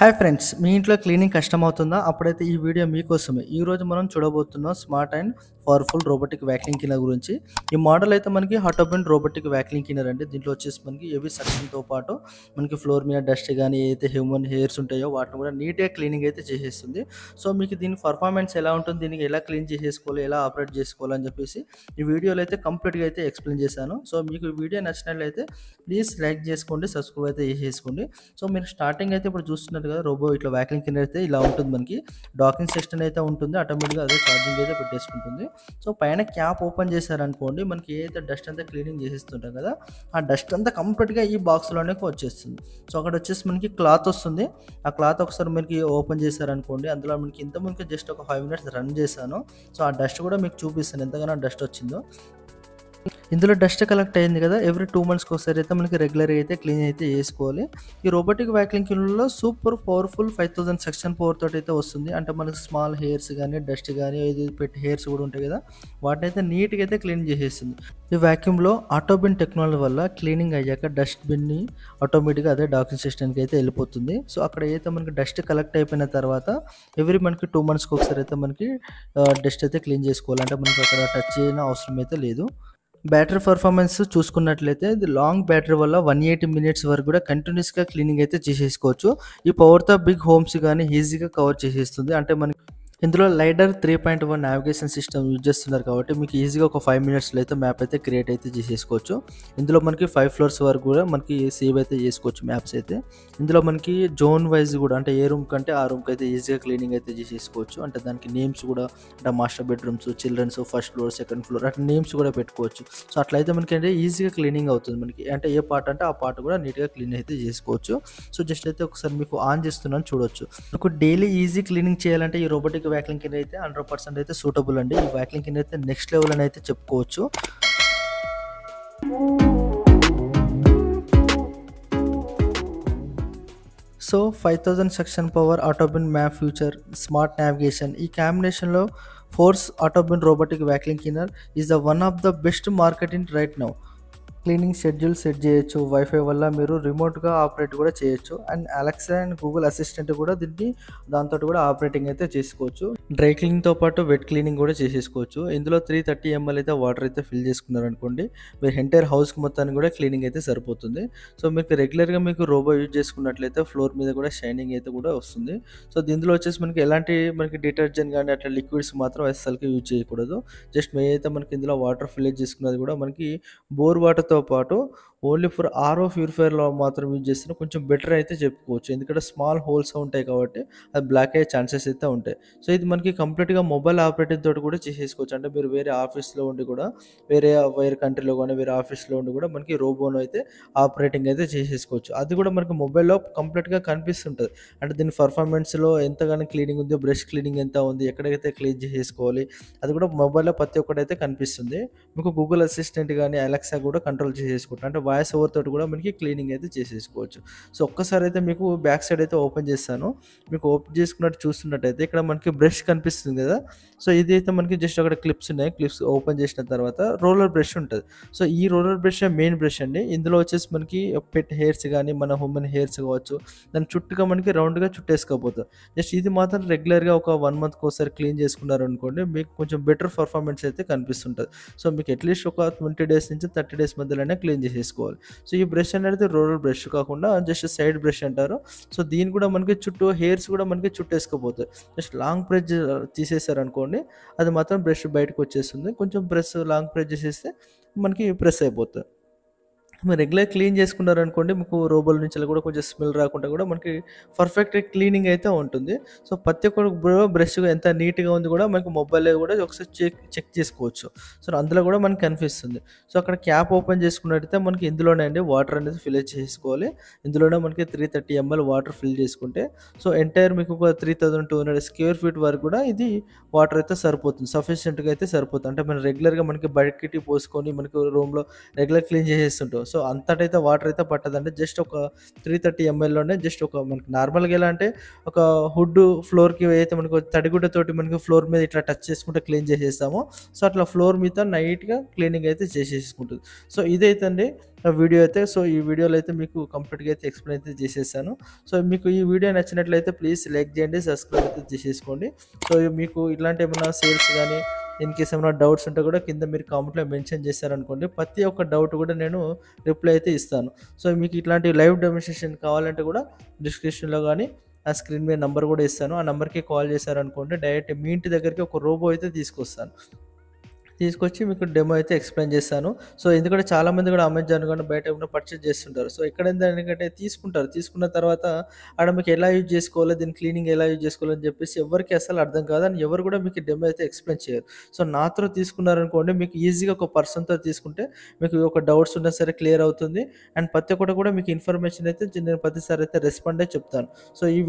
Hi friends, మీ ఇంట్లో cleaning కష్టమవుతుందా? అప్పుడైతే ఈ వీడియో మీకోసమే. ఈరోజు మనం చూడబోతున్నాం smart and powerful robotic vacuum cleaner గురించి. ఈ మోడల్ అయితే మనకి హాటోబెన్ రోబోటిక్ వాక్యూమ్ క్లీనర్ అండి. దీంట్లో వచ్చేసి మనకి హెవీ సక్షన్‌తో పాటు మనకి ఫ్లోర్ మీద డస్ట్ గానీ, ఏదైతే హ్యూమన్ హెయిర్స్ ఉంటాయో వాటిని కూడా నీట్‌గా క్లీనింగ్ అయితే చేసేస్తుంది. సో, మీకు దీని పర్ఫార్మెన్స్ ఎలా ఉంటుంది? దీనికి ఎలా క్లీన్ చేసేసుకోవాలి? ఎలా ఆపరేట్ చేసుకోవాలి? అని చెప్పేసి ఈ వీడియోలో అయితే కంప్లీట్‌గా అయితే ఎక్స్‌ప్లెయిన్ చేశాను. సో, మీకు ఈ వీడియో నచ్చినట్లయితే ప్లీజ్ లైక్ చేసుకోండి, సబ్స్క్రైబ్ అయితే చేసేసుకోండి. సో, మీరు స్టార్టింగ్ అయితే ఇప్పుడు చూస్తున్నారు కదా, రోబో ఇట్లా వాక్యూమ్ క్లీనర్ అయితే ఇలా ఉంటుంది. మనకి డాకింగ్ సిస్టమ్ అయితే ఉంటుంది. ఆటోమేటిక్‌గా అదే ఛార్జింగ్ అయితే పెట్టేసుకుంటుంది. సో, పైన క్యాప్ ఓపెన్ చేశారనుకోండి, మనకి ఏదైతే డస్ట్ అంతా క్లీనింగ్ చేసేస్తుంటాం కదా, ఆ డస్ట్ అంతా కంప్లీట్‌గా ఈ బాక్స్‌లోనే వచ్చేస్తుంది. సో, అక్కడ వచ్చేసి మనకి క్లాత్ వస్తుంది. ఆ క్లాత్ ఒకసారి మనకి ఓపెన్ చేశారనుకోండి, అందులో మనకి ఇంతకుముందు జస్ట్ ఒక 5 మినిట్స్ రన్ చేశాను. సో, ఆ డస్ట్ కూడా మీకు చూపిస్తాను ఎంతగానో డస్ట్ వచ్చిందో. ఇందులో డస్ట్ కలెక్ట్ అయింది కదా, ఎవ్రీ 2 మంత్స్‌కి ఒకసారి అయితే మనకి రెగ్యులర్‌గా అయితే క్లీన్ అయితే చేసుకోవాలి. ఈ రోబోటిక్ వాక్యూమ్ క్లీనర్‌లో సూపర్ పవర్ఫుల్ 5000 సక్షన్ పవర్ తోటి అయితే వస్తుంది. అంటే మనకి స్మాల్ హెయిర్స్ గానీ, డస్ట్ గానీ, ఏది పెట్ హెయిర్స్ కూడా ఉంటాయి కదా, వాటినైతే నీట్‌గా అయితే క్లీన్ చేసేస్తుంది. ఈ వాక్యూమ్‌లో ఆటోబిన్ టెక్నాలజీ వల్ల క్లీనింగ్ అయ్యాక డస్ట్ బిన్‌ని ఆటోమేటిక్‌గా అదే డాకింగ్ సిస్టమ్‌కి అయితే వెళ్ళిపోతుంది. సో, అక్కడ ఏదైతే మనకి డస్ట్ కలెక్ట్ అయిపోయిన తర్వాత ఎవ్రీ మనకి 2 మంత్స్‌కి ఒకసారి అయితే మనకి డస్ట్ అయితే క్లీన్ చేసుకోవాలి. అంటే మనకి అక్కడ టచ్ చేయని అవసరం అయితే లేదు. బ్యాటరీ పర్ఫార్మెన్స్ చూసుకున్నట్లయితే ఇది లాంగ్ బ్యాటరీ వల్ల 180 మినిట్స్ వరకు కూడా కంటిన్యూస్‌గా క్లీనింగ్ అయితే చేసేసుకోవచ్చు. ఈ పవర్‌తో బిగ్ హోమ్స్ గానీ ఈజీగా కవర్ చేసేస్తుంది. అంటే మనకి ఇందులో లైడర్ 3.1 నావిగేషన్ సిస్టమ్ యూజ్ చేస్తున్నారు కాబట్టి మీకు ఈజీగా ఒక 5 మినిట్స్‌లో అయితే మ్యాప్ అయితే క్రియేట్ అయితే చేసేసుకోవచ్చు. ఇందులో మనకి 5 ఫ్లోర్స్ వరకు కూడా మనకి సేవ్ అయితే చేసుకోవచ్చు మ్యాప్స్ అయితే. ఇందులో మనకి జోన్ వైస్ కూడా, అంటే ఏ రూమ్ కంటే ఆ రూమ్‌కి అయితే ఈజీగా క్లీనింగ్ అయితే చేసేసుకోవచ్చు. అంటే దానికి నేమ్స్ కూడా, అంటే master bedrooms, children's, first floor, second floor అట్లా నేమ్స్ కూడా పెట్టుకోవచ్చు. సో, అట్లయితే మనకి అంటే ఈజీగా క్లీనింగ్ అవుతుంది మనకి. అంటే ఏ పార్ట్ అంటే ఆ పార్ట్ కూడా నీట్‌గా క్లీన్ అయితే చేసుకోవచ్చు. సో, జస్ట్ అయితే ఒకసారి మీకు ఆన్ చేస్తున్నాను చూడొచ్చు. మీకు డైలీ ఈజీ క్లీనింగ్ చేయాలంటే ఈ రోబోటిక్ వాక్యూమ్ క్లీనర్ అయితే 100% అయితే సూటబుల్ అండి. ఈ వాక్యూమ్ క్లీనర్ అయితే నెక్స్ట్ లెవెల్ అని అయితే చెప్పుకోవచ్చు. So, 5000 suction power, auto bin map feature, smart navigation, ఈ కాంబినేషన్‌లో force auto bin robotic vacuum cleaner is the one of the best market in right now. Cleaning schedule set చేయొచ్చు. Wifi వల్ల మీరు రిమోట్‌గా ఆపరేట్ కూడా చేయొచ్చు. And Alexa and Google assistant కూడా దీన్ని దాంతోటి కూడా ఆపరేటింగ్ అయితే చేసుకోవచ్చు. డ్రై క్లీనింగ్‌తో పాటు వెట్ క్లీనింగ్ కూడా చేసేసుకోవచ్చు. ఇందులో 330 ml అయితే వాటర్ అయితే ఫిల్ చేసుకున్నారనుకోండి, మీరు ఎంటైర్ హౌస్‌కి మొత్తానికి కూడా క్లీనింగ్ అయితే సరిపోతుంది. సో, మీకు రెగ్యులర్‌గా మీకు రోబో యూజ్ చేసుకున్నట్లయితే ఫ్లోర్ మీద కూడా షైనింగ్ అయితే కూడా వస్తుంది. సో, దీంట్లో వచ్చేసి మనకి ఎలాంటి మనకి డిటర్జెంట్ గానీ అట్లా లిక్విడ్స్ మాత్రం అస్సలకి యూజ్ చేయకూడదు. జస్ట్ ఏదైతే మనకి ఇందులో వాటర్ ఫిల్ చేసుకున్నది కూడా మనకి బోర్ వాటర్‌తో పాటు ఓన్లీ ఫర్ ఆర్ఓ ప్యూరిఫైయర్‌లో మాత్రం యూజ్ చేస్తేనే కొంచెం బెటర్ అయితే చెప్పుకోవచ్చు. ఎందుకంటే స్మాల్ హోల్స్ ఉంటాయి కాబట్టి అది బ్లాక్ అయ్యే ఛాన్సెస్ అయితే ఉంటాయి. సో, ఇది మనకి కంప్లీట్‌గా మొబైల్ ఆపరేటింగ్ తోటి కూడా చేసేసుకోవచ్చు. అంటే మీరు వేరే ఆఫీస్‌లో ఉండి కూడా, వేరే కంట్రీలో గానీ, వేరే ఆఫీస్‌లో ఉండి కూడా మనకి రోబోను అయితే ఆపరేటింగ్ అయితే చేసేసుకోవచ్చు. అది కూడా మనకి మొబైల్‌లో కంప్లీట్‌గా కనిపిస్తుంటది. అంటే దీని పర్ఫార్మెన్స్‌లో ఎంతగానో క్లీనింగ్ ఉంది, బ్రష్ క్లీనింగ్ ఎంత ఉంది, ఎక్కడైతే క్లీన్ చేసేసుకోవాలి, అది కూడా మొబైల్‌లో ప్రతి ఒక్కటైతే కనిపిస్తుంది. మీకు గూగుల్ అసిస్టెంట్ గానీ, అలెక్సా కూడా కంట్రోల్ చేసేసుకుంటాం. అంటే వాయిస్ ఓవర్ తోటి కూడా మనకి క్లీనింగ్ అయితే చేసేసుకోవచ్చు. సో, ఒక్కసారి అయితే మీకు బ్యాక్ సైడ్ అయితే ఓపెన్ చేస్తాను. మీకు ఓపెన్ చేసుకున్నట్టు చూస్తున్నట్టయితే ఇక్కడ మనకి బ్రష్ కనిపిస్తుంది కదా. సో, ఇదైతే మనకి జస్ట్ అక్కడ క్లిప్స్ ఉన్నాయి. క్లిప్స్ ఓపెన్ చేసిన తర్వాత రోలర్ బ్రష్ ఉంటది. సో, ఈ రోలర్ బ్రష్ మెయిన్ బ్రష్ అండి. ఇందులో వచ్చేసి మనకి పెట్ హెయిర్స్ గానీ, మన హ్యూమన్ హెయిర్స్ కావచ్చు, దాని చుట్టుగా మనకి రౌండ్‌గా చుట్టేసుకోపోతుంది. జస్ట్ ఇది మాత్రం రెగ్యులర్‌గా ఒక 1 మంత్‌కి ఒకసారి క్లీన్ చేసుకున్నారనుకోండి, మీకు కొంచెం బెటర్ పర్ఫార్మెన్స్ అయితే కనిపిస్తుంటది. సో, మీకు అట్‌లీస్ట్ ఒక 20 డేస్ నుంచి 30 డేస్ మధ్యలోనే క్లీన్ చేసేసుకోవాలి. సో, ఈ బ్రష్ అనేది రోలర్ బ్రష్ కాకుండా జస్ట్ సైడ్ బ్రష్ అంటారు. సో, దీన్ని కూడా మనకి చుట్టూ హెయిర్స్ కూడా మనకి చుట్టేసుకోపోతాయి. జస్ట్ లాంగ్ ప్రెస్ తీసేసారనుకోండి, అది మాత్రం బ్రష్ బయటకొచ్చేస్తుంది. కొంచెం లాంగ్ ప్రెస్ చేసేస్తే మనకి ప్రెస్ అయిపోతది. మీరు రెగ్యులర్ క్లీన్ చేసుకున్నారనుకోండి, మీకు రోబోల నుంచి కూడా కొంచెం స్మెల్ రాకుండా కూడా మనకి పర్ఫెక్ట్ క్లీనింగ్ అయితే ఉంటుంది. సో, ప్రతి ఒక్క బ్రష్ ఎంత నీట్‌గా ఉంది కూడా మనకి మొబైల్‌లో కూడా ఒకసారి చెక్ చేసుకోవచ్చు. సో, అందులో కూడా మనకి కనిపిస్తుంది. సో, అక్కడ క్యాప్ ఓపెన్ చేసుకున్నట్టయితే మనకి ఇందులోనే అండి వాటర్ అనేది ఫిల్ చేసుకోవాలి. ఇందులోనే మనకి 330 ml వాటర్ ఫిల్ చేసుకుంటే, సో, ఎంటైర్ మీకు ఒక 3200 స్క్వేర్ ఫీట్ వరకు కూడా ఇది వాటర్ అయితే సరిపోతుంది. సఫిషియెంట్‌గా అయితే సరిపోతుంది. అంటే మనం రెగ్యులర్‌గా మనకి బకెట్‌కి పోసుకొని మనకి రూమ్‌లో రెగ్యులర్ క్లీన్ చేసేస్తుంటాం. సో అంతటైతే వాటర్ అయితే పట్టదండి. జస్ట్ ఒక 330 ఎంఎల్‌లోనే జస్ట్ ఒక మనకి నార్మల్‌గా ఎలా అంటే ఒక వుడ్ ఫ్లోర్‌కి ఏదైతే మనకు తడిగుడ్డతోటి మనకి ఫ్లోర్ మీద ఇట్లా టచ్ చేసుకుంటే క్లీన్ చేసేస్తామో, సో అట్లా ఫ్లోర్ మీద నీట్‌గా క్లీనింగ్ అయితే చేసేసుకుంటది. సో ఇదైతే అండి వీడియో అయితే. సో ఈ వీడియోలో అయితే మీకు కంప్లీట్‌గా అయితే ఎక్స్‌ప్లెయిన్ అయితే చేసేసాను. సో మీకు ఈ వీడియో నచ్చినట్లయితే ప్లీజ్ లైక్ చేయండి, సబ్స్క్రైబ్ అయితే చేసేసుకోండి. సో మీకు ఇట్లాంటి ఏమైనా సేల్స్ గానీ, ఇన్ కేస్ ఏమైనా డౌట్స్ ఉంటే కూడా కింద మీరు కామెంట్‌లో మెన్షన్ చేశారనుకోండి, ప్రతి ఒక్క డౌట్ కూడా నేను రిప్లై అయితే ఇస్తాను. సో మీకు ఇట్లాంటి లైవ్ డెమోన్‌స్ట్రేషన్ కావాలంటే కూడా డిస్క్రిప్షన్‌లో గానీ, ఆ స్క్రీన్ మీద నంబర్ కూడా ఇస్తాను. ఆ నంబర్‌కి కాల్ చేశారనుకోండి, డైరెక్ట్ మీ ఇంటి దగ్గరికి ఒక రోబో అయితే తీసుకొస్తాను. తీసుకొచ్చి మీకు డెమో అయితే ఎక్స్‌ప్లెయిన్ చేస్తాను. సో ఎందుకంటే చాలామంది కూడా అమెజాన్ గాని బయట ఏమైనా పర్చేజ్ చేస్తుంటారు. సో ఎక్కడైంది ఎందుకంటే తీసుకుంటారు. తీసుకున్న తర్వాత ఆడ మీకు ఎలా యూజ్ చేసుకోవాలో, దీని క్లీనింగ్ ఎలా యూజ్ చేసుకోవాలో అని చెప్పేసి ఎవరికీ అసలు అర్థం కాదు. అండ్ ఎవరు కూడా మీకు డెమో అయితే ఎక్స్‌ప్లెయిన్ చేయరు. సో నాతో తీసుకున్నారనుకోండి, మీకు ఈజీగా ఒక పర్సన్‌తో తీసుకుంటే మీకు ఒక డౌట్స్ ఉన్నా సరే క్లియర్ అవుతుంది. అండ్ ప్రతి ఒక్కటి కూడా మీకు ఇన్ఫర్మేషన్ అయితే నేను ప్రతిసారి అయితే రెస్పాండే చెప్తాను. సో ఈ